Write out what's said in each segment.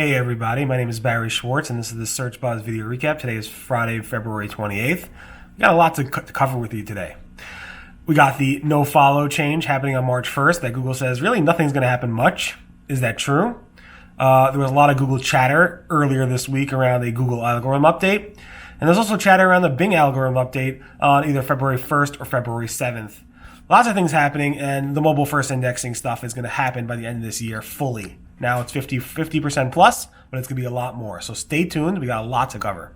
Hey everybody, my name is Barry Schwartz and this is the Search Buzz video recap. Today is Friday, February 28th. We got a lot to cover with you today. We got the Nofollow change happening on March 1st that Google says really nothing's going to happen much. Is that true? There was a lot of Google chatter earlier this week around a Google algorithm update. And there's also chatter around the Bing algorithm update on either February 1st or February 7th. Lots of things happening, and the mobile first indexing stuff is going to happen by the end of this year fully. Now it's 50% plus, but it's going to be a lot more. So stay tuned. We got a lot to cover.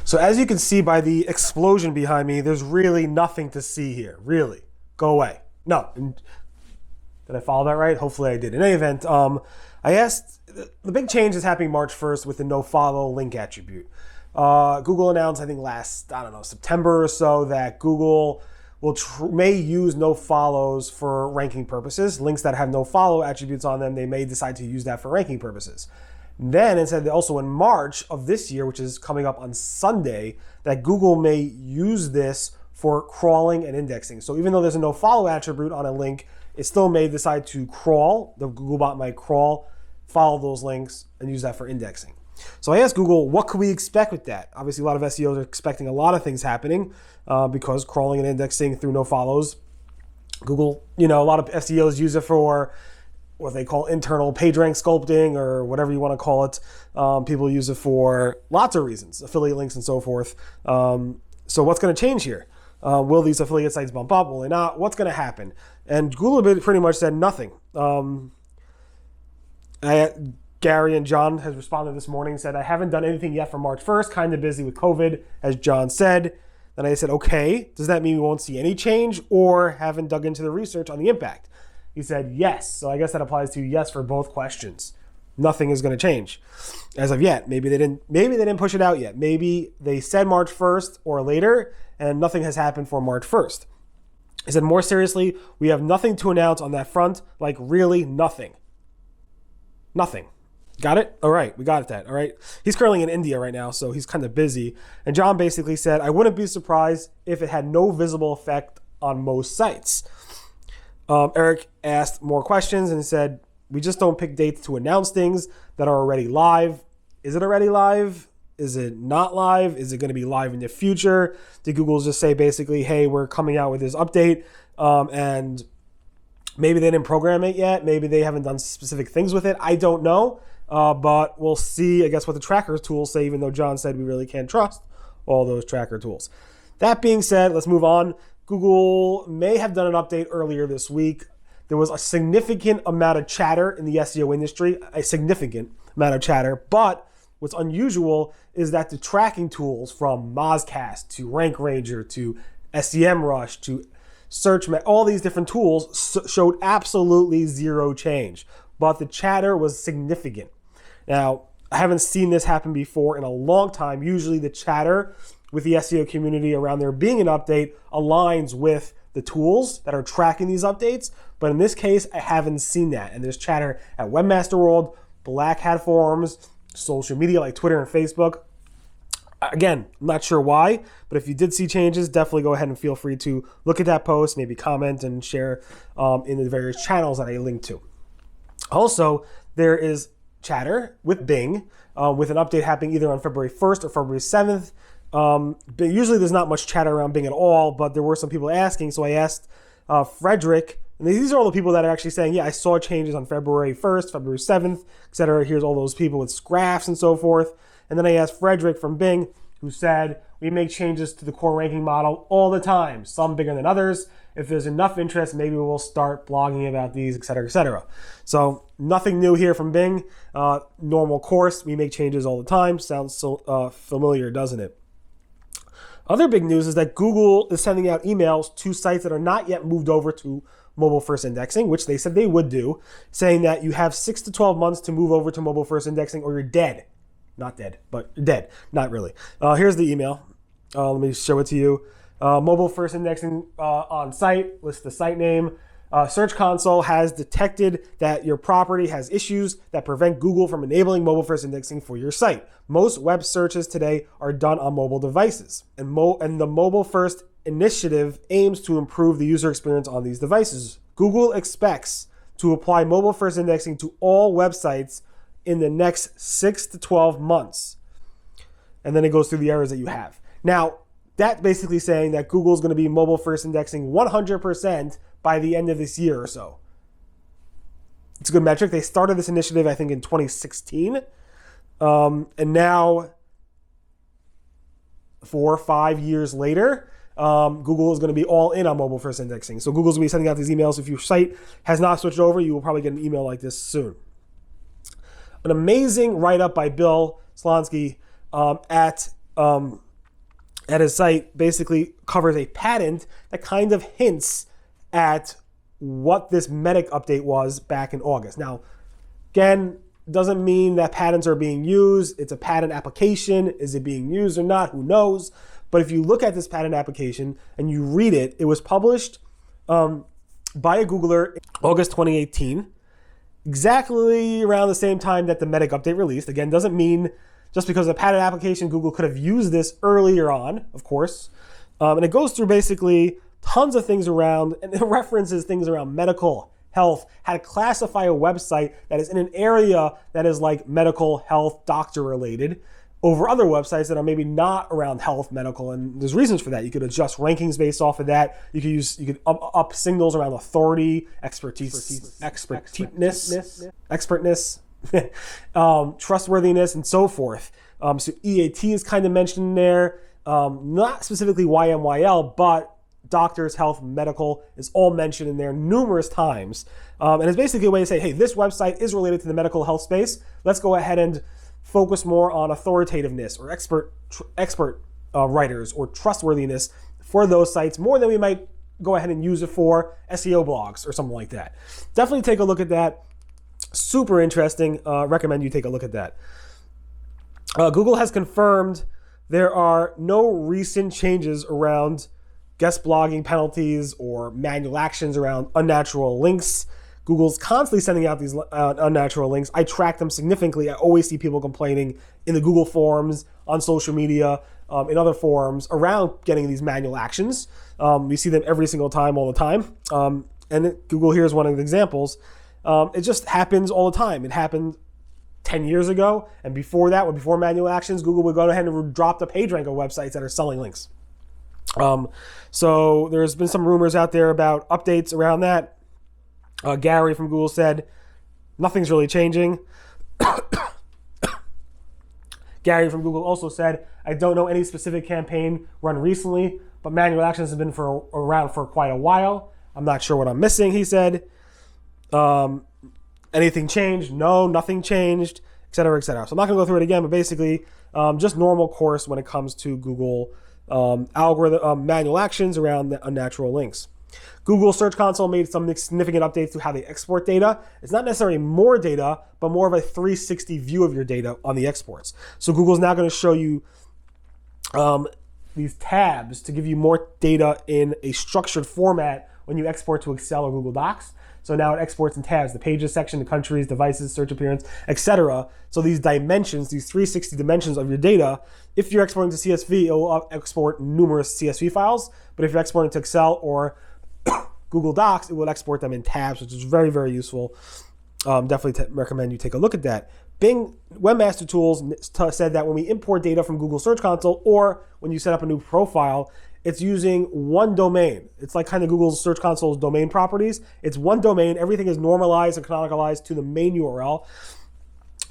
So as you can see by the explosion behind me, there's really nothing to see here. Really. Go away. No. Did I follow that right? Hopefully I did. In any event, I asked, the big change is happening March 1st with the nofollow link attribute. Google announced, I think last, September or so, that Google may use nofollows for ranking purposes. Links that have nofollow attributes on them, they may decide to use that for ranking purposes. Then it said that also in March of this year, which is coming up on Sunday, that Google may use this for crawling and indexing. So even though there's a nofollow attribute on a link, it still may decide to crawl. The Googlebot might crawl, follow those links, and use that for indexing. So I asked Google, what could we expect with that? Obviously, a lot of SEOs are expecting a lot of things happening because crawling and indexing through nofollows. Google, a lot of SEOs use it for what they call internal page rank sculpting or whatever you want to call it. People use it for lots of reasons, affiliate links and so forth. So what's going to change here? Will these affiliate sites bump up? Will they not? What's going to happen? And Google pretty much said nothing. Gary and John has responded this morning, said, I haven't done anything yet for March 1st, kind of busy with COVID, as John said. Then I said, okay, does that mean we won't see any change or haven't dug into the research on the impact? He said, yes. So I guess that applies to yes for both questions. Nothing is going to change as of yet. Maybe they didn't push it out yet. Maybe they said March 1st or later and nothing has happened for March 1st. He said, more seriously, we have nothing to announce on that front, like really nothing. Nothing. Got it? All right, we got that. All right. He's currently in India right now, so he's kind of busy. And John basically said, I wouldn't be surprised if it had no visible effect on most sites. Eric asked more questions and said, we just don't pick dates to announce things that are already live. Is it already live? Is it not live? Is it going to be live in the future? Did Google just say basically, hey, we're coming out with this update and maybe they didn't program it yet. Maybe they haven't done specific things with it. I don't know. But we'll see, I guess, what the tracker tools say, even though John said we really can't trust all those tracker tools. That being said, let's move on. Google may have done an update earlier this week. There was a significant amount of chatter in the SEO industry, a significant amount of chatter. But what's unusual is that the tracking tools from Mozcast to Rank Ranger to SEMrush to SearchMate, all these different tools showed absolutely zero change. But the chatter was significant. Now, I haven't seen this happen before in a long time. Usually the chatter with the SEO community around there being an update aligns with the tools that are tracking these updates. But in this case, I haven't seen that. And there's chatter at Webmaster World, Black Hat forums, social media like Twitter and Facebook. Again, I'm not sure why, but if you did see changes, definitely go ahead and feel free to look at that post, maybe comment and share in the various channels that I linked to. Also, there is chatter with Bing with an update happening either on February 1st or February 7th. But usually there's not much chatter around Bing at all, but there were some people asking. So I asked Frederick, and these are all the people that are actually saying, yeah, I saw changes on February 1st, February 7th, etc. Here's all those people with graphs and so forth. And then I asked Frederick from Bing, who said, we make changes to the core ranking model all the time, some bigger than others. If there's enough interest, maybe we'll start blogging about these, etc., etc. So nothing new here from Bing. Normal course, we make changes all the time. Sounds so familiar, doesn't it? Other big news is that Google is sending out emails to sites that are not yet moved over to mobile first indexing, which they said they would do, saying that you have 6 to 12 months to move over to mobile first indexing or you're dead. Not dead, but dead. Not really. Here's the email. Let me show it to you. Mobile first indexing on site, list the site name. Search Console has detected that your property has issues that prevent Google from enabling mobile first indexing for your site. Most web searches today are done on mobile devices, and the mobile first initiative aims to improve the user experience on these devices. Google expects to apply mobile-first indexing to all websites in the next 6 to 12 months. And then it goes through the errors that you have. Now, that's basically saying that Google's going to be mobile-first indexing 100% by the end of this year or so. It's a good metric. They started this initiative, I think, in 2016. And now, 4 or 5 years later, Google is going to be all in on mobile first indexing. So Google's going to be sending out these emails. If your site has not switched over, you will probably get an email like this soon. An amazing write-up by Bill Slonsky at his site basically covers a patent that kind of hints at what this Medic update was back in August. Now, again, doesn't mean that patents are being used. It's a patent application. Is it being used or not? Who knows? But if you look at this patent application and you read it, it was published by a Googler in August 2018, exactly around the same time that the Medic update released. Again, doesn't mean just because of the patent application, Google could have used this earlier on, of course. And it goes through basically tons of things around, and it references things around medical, health, how to classify a website that is in an area that is like medical, health, doctor related over other websites that are maybe not around health, medical, and there's reasons for that. You could adjust rankings based off of that. You could up signals around authority, expertness, trustworthiness, and so forth. So EAT is kind of mentioned in there, not specifically YMYL, but doctors, health, medical is all mentioned in there numerous times. And it's basically a way to say, hey, this website is related to the medical health space. Let's go ahead and focus more on authoritativeness or expert writers or trustworthiness for those sites more than we might go ahead and use it for SEO blogs or something like that. Definitely take a look at that. Super interesting. Recommend you take a look at that. Google has confirmed there are no recent changes around guest blogging penalties or manual actions around unnatural links. Google's constantly sending out these unnatural links. I track them significantly. I always see people complaining in the Google forums, on social media, in other forums around getting these manual actions. We see them every single time, all the time. And Google here is one of the examples. It just happens all the time. It happened 10 years ago. And before that, before manual actions, Google would go ahead and drop the page rank of websites that are selling links. So there's been some rumors out there about updates around that. Gary from Google said, nothing's really changing. Gary from Google also said, I don't know any specific campaign run recently, but manual actions have been around for quite a while. I'm not sure what I'm missing, he said. Anything changed? No, nothing changed, et cetera, et cetera. So I'm not going to go through it again, but basically just normal course when it comes to Google algorithm manual actions around the unnatural links. Google Search Console made some significant updates to how they export data. It's not necessarily more data, but more of a 360 view of your data on the exports. So Google's now going to show you these tabs to give you more data in a structured format when you export to Excel or Google Docs. So now it exports in tabs, the pages section, the countries, devices, search appearance, etc. So these dimensions, these 360 dimensions of your data, if you're exporting to CSV, it will export numerous CSV files. But if you're exporting to Excel or Google Docs, it will export them in tabs, which is very, very useful. Definitely recommend you take a look at that. Bing Webmaster Tools said that when we import data from Google Search Console or when you set up a new profile, it's using one domain. It's like kind of Google's Search Console's domain properties. It's one domain. Everything is normalized and canonicalized to the main URL.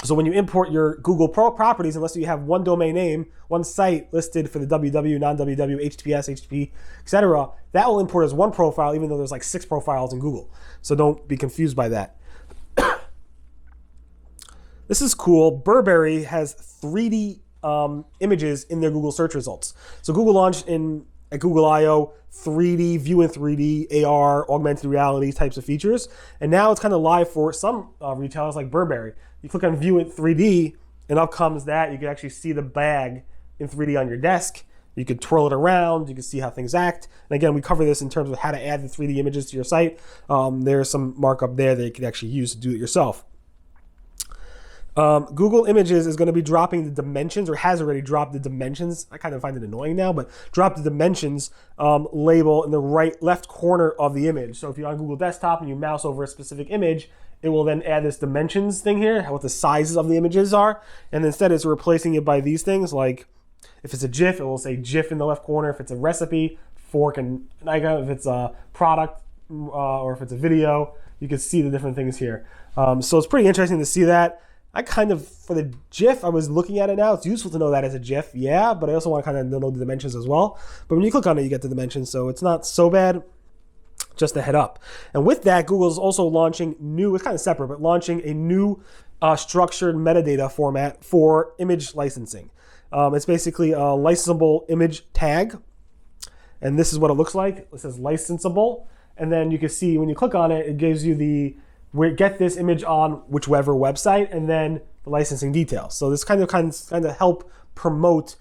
So when you import your Google properties, unless you have one domain name, one site listed for the www, non-www, HTTPS, HTTP, etc., that will import as one profile, even though there's like 6 profiles in Google. So don't be confused by that. This is cool. Burberry has 3D images in their Google search results. So Google launched at Google I/O 3D, view in 3D, AR, augmented reality types of features. And now it's kind of live for some retailers like Burberry. You click on view in 3D and up comes that. You can actually see the bag in 3D on your desk. You could twirl it around. You can see how things act. And again, we cover this in terms of how to add the 3D images to your site. There's some markup there that you can actually use to do it yourself. Google Images is going to be dropping the dimensions, or has already dropped the dimensions. I kind of find it annoying now, but drop the dimensions label in the left corner of the image. So if you're on Google Desktop and you mouse over a specific image, it will then add this dimensions thing here, what the sizes of the images are. And instead it's replacing it by these things, like if it's a GIF, it will say GIF in the left corner. If it's a recipe, fork and knife. If it's a product or if it's a video, you can see the different things here. So it's pretty interesting to see that. I kind of, for the GIF, I was looking at it now. It's useful to know that as a GIF, yeah, but I also want to kind of know the dimensions as well. But when you click on it, you get the dimensions, so it's not so bad. Just a head up. And with that, Google's also launching it's kind of separate, but launching a new structured metadata format for image licensing. It's basically a licensable image tag. And this is what it looks like. It says licensable. And then you can see when you click on it, it gives you get this image on whichever website, and then the licensing details. So this kind of help promote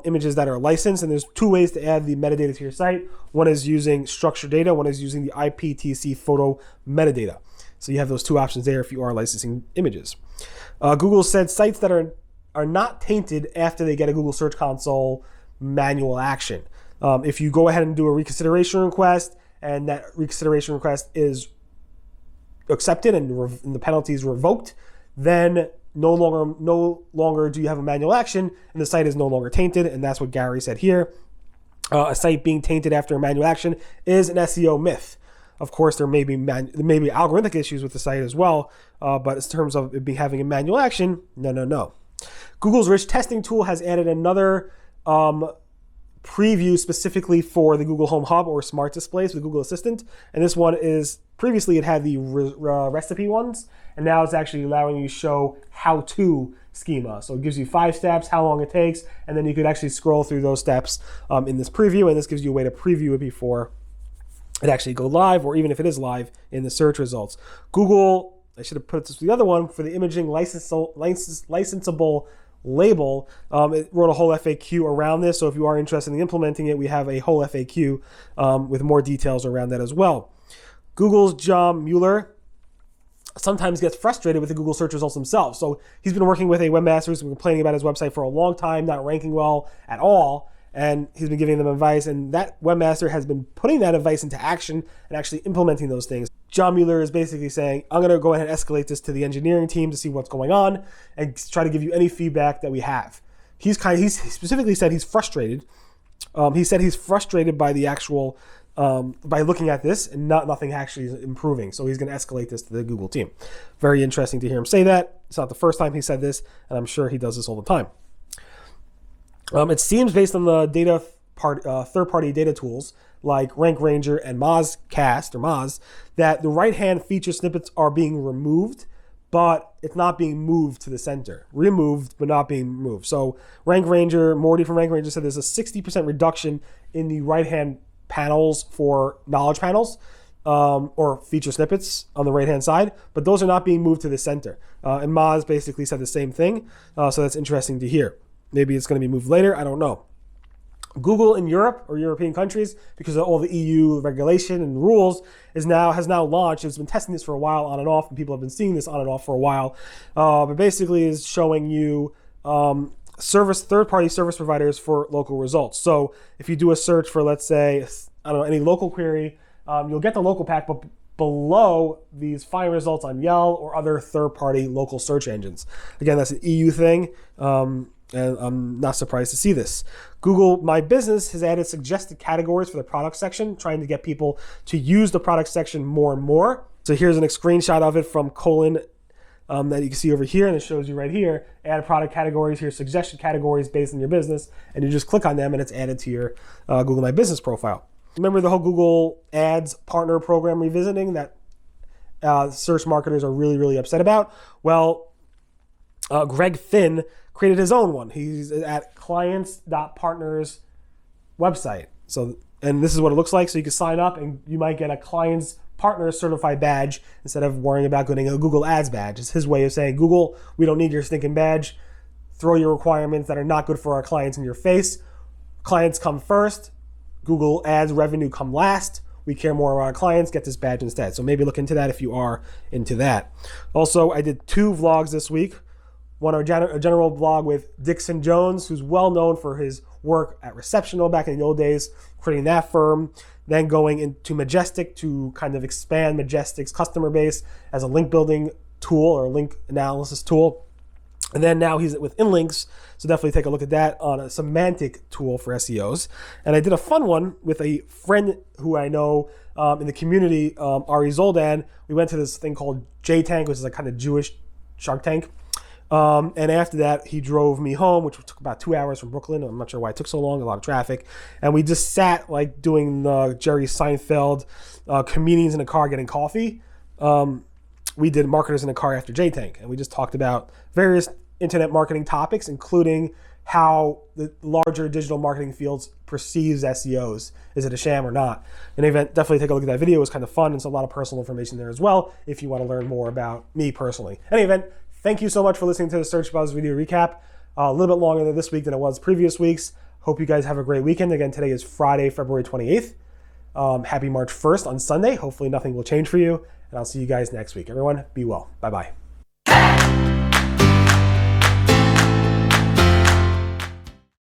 images that are licensed. And there's two ways to add the metadata to your site. One is using structured data. One is using the IPTC photo metadata. So you have those two options there if you are licensing images. Google said sites that are not tainted after they get a Google Search Console manual action. If you go ahead and do a reconsideration request and that reconsideration request is accepted and the penalty is revoked, then no longer do you have a manual action and the site is no longer tainted. And that's what Gary said here. A site being tainted after a manual action is an SEO myth. Of course, there may be algorithmic issues with the site as well, but in terms of it having a manual action, no. Google's rich testing tool has added another preview specifically for the Google Home Hub or smart displays with Google Assistant. And this one is, previously it had the recipe ones, and now it's actually allowing you to show how-to schema. So it gives you 5 steps, how long it takes, and then you could actually scroll through those steps in this preview, and this gives you a way to preview it before it actually go live, or even if it is live in the search results. Google, I should have put this with the other one, for the imaging licensable label, it wrote a whole FAQ around this. So if you are interested in implementing it, we have a whole FAQ with more details around that as well. Google's John Mueller sometimes gets frustrated with the Google search results themselves. So he's been working with a webmaster who's been complaining about his website for a long time, not ranking well at all. And he's been giving them advice, and that webmaster has been putting that advice into action and actually implementing those things. John Mueller is basically saying, I'm going to go ahead and escalate this to the engineering team to see what's going on and try to give you any feedback that we have. He specifically said he's frustrated. He said he's frustrated by the actual, by looking at this and nothing actually is improving. So he's going to escalate this to the Google team. Very interesting to hear him say that. It's not the first time he said this, and I'm sure he does this all the time. It seems based on the third-party data tools like Rank Ranger and Moz, that the right-hand feature snippets are being removed, but it's not being moved to the center. Removed, but not being moved. So Morty from Rank Ranger said there's a 60% reduction in the right-hand panels for knowledge panels, or feature snippets on the right-hand side, but those are not being moved to the center. And Moz basically said the same thing, so that's interesting to hear. Maybe it's going to be moved later, I don't know. Google in Europe or European countries, because of all the EU regulation and rules, has now launched. It's been testing this for a while on and off, and people have been seeing this on and off for a while. But basically is showing you third-party service providers for local results. So if you do a search for, let's say, any local query, you'll get the local pack, but below these find results on Yelp or other third-party local search engines. Again, that's an EU thing. And I'm not surprised to see this. Google My Business has added suggested categories for the product section, trying to get people to use the product section more and more. So here's a screenshot of it from Colin that you can see over here, and it shows you right here, add product categories, here's suggested categories based on your business, and you just click on them and it's added to your Google My Business profile. Remember the whole Google Ads partner program revisiting that search marketers are really, really upset about? Well, Greg Finn created his own one. He's at clients.partners website. So, and this is what it looks like. So you can sign up and you might get a client's partner certified badge instead of worrying about getting a Google Ads badge. It's his way of saying, Google, we don't need your stinking badge. Throw your requirements that are not good for our clients in your face. Clients come first. Google Ads revenue come last. We care more about our clients. Get this badge instead. So maybe look into that if you are into that. Also, I did 2 vlogs this week. won a general blog with Dixon Jones, who's well known for his work at Receptional back in the old days, creating that firm, then going into Majestic to kind of expand Majestic's customer base as a link building tool or link analysis tool. And then now he's with Inlinks, so definitely take a look at that on a Semantic tool for SEOs. And I did a fun one with a friend who I know in the community, Ari Zoldan. We went to this thing called JTank, which is a kind of Jewish Shark Tank. And after that, he drove me home, which took about 2 hours from Brooklyn. I'm not sure why it took so long, a lot of traffic. And we just sat like doing the Jerry Seinfeld comedians in a car getting coffee. We did marketers in a car after JTank, and we just talked about various internet marketing topics, including how the larger digital marketing fields perceives SEOs. Is it a sham or not? In any event, definitely take a look at that video. It was kind of fun, and there's a lot of personal information there as well if you want to learn more about me personally. In any event, thank you so much for listening to the Search Buzz video recap. A little bit longer this week than it was previous weeks. Hope you guys have a great weekend. Again, today is Friday, February 28th. Happy March 1st on Sunday. Hopefully nothing will change for you, and I'll see you guys next week. Everyone, be well. Bye-bye.